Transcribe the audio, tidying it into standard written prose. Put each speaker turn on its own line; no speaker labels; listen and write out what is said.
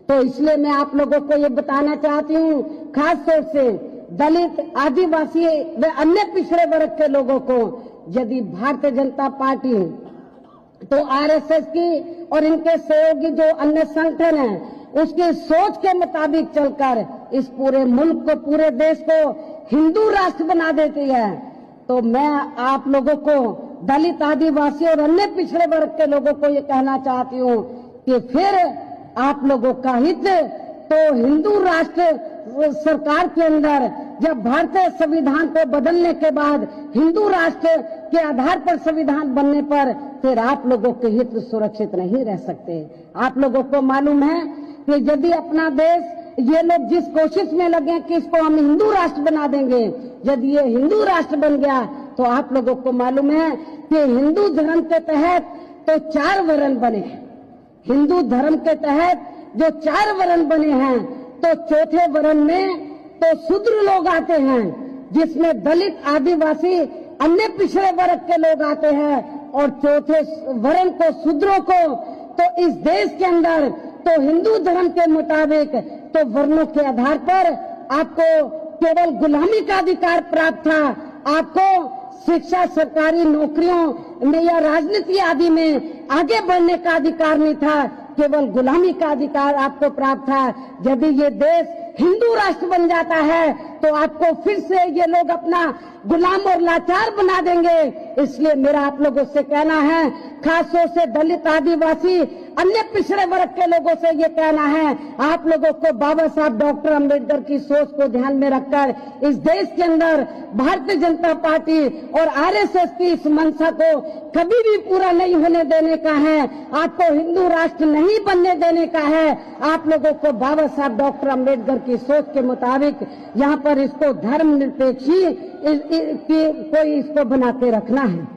तो इसलिए मैं आप लोगों को ये बताना चाहती हूँ, खास तौर से दलित, आदिवासी व अन्य पिछड़े वर्ग के लोगों को, यदि भारतीय जनता पार्टी तो आरएसएस की और इनके सहयोगी जो अन्य संगठन हैं उसकी सोच के मुताबिक चलकर इस पूरे मुल्क को, पूरे देश को हिंदू राष्ट्र बना देती है, तो मैं आप लोगों को, दलित, आदिवासी और अन्य पिछड़े वर्ग के लोगों को ये कहना चाहती हूँ कि फिर आप लोगों का हित तो हिंदू राष्ट्र सरकार के अंदर, जब भारतीय संविधान को बदलने के बाद हिंदू राष्ट्र के आधार पर संविधान बनने पर फिर आप लोगों के हित सुरक्षित नहीं रह सकते। आप लोगों को मालूम है कि यदि अपना देश, ये लोग जिस कोशिश में लगे कि इसको हम हिंदू राष्ट्र बना देंगे, यदि ये हिंदू राष्ट्र बन गया तो आप लोगों को मालूम है कि हिंदू धर्म के तहत तो 4 वर्ण बने हैं। हिंदू धर्म के तहत जो 4 वर्ण बने हैं, तो चौथे वर्ण में तो शूद्र लोग आते हैं, जिसमें दलित, आदिवासी, अन्य पिछड़े वर्ग के लोग आते हैं, और चौथे वर्ण को, शूद्रों को, तो इस देश के अंदर तो हिंदू धर्म के मुताबिक तो वर्णों के आधार पर आपको केवल गुलामी का अधिकार प्राप्त था। आपको शिक्षा, सरकारी नौकरियों में या राजनीति आदि में आगे बढ़ने का अधिकार नहीं था, केवल गुलामी का अधिकार आपको प्राप्त था। यदि ये देश हिंदू राष्ट्र बन जाता है तो आपको फिर से ये लोग अपना गुलाम और लाचार बना देंगे। इसलिए मेरा आप लोगों से कहना है, खासतौर से दलित, आदिवासी, अन्य पिछड़े वर्ग के लोगों से ये कहना है, आप लोगों को बाबा साहब डॉक्टर अम्बेडकर की सोच को ध्यान में रखकर इस देश के अंदर भारतीय जनता पार्टी और आरएसएस की इस मंशा को कभी भी पूरा नहीं होने देने का है। आपको हिंदू राष्ट्र नहीं बनने देने का है। आप लोगों को बाबा साहब डॉक्टर अम्बेडकर की सोच के मुताबिक यहाँ पर इसको धर्मनिरपेक्ष कोई इसको बना के रखना है।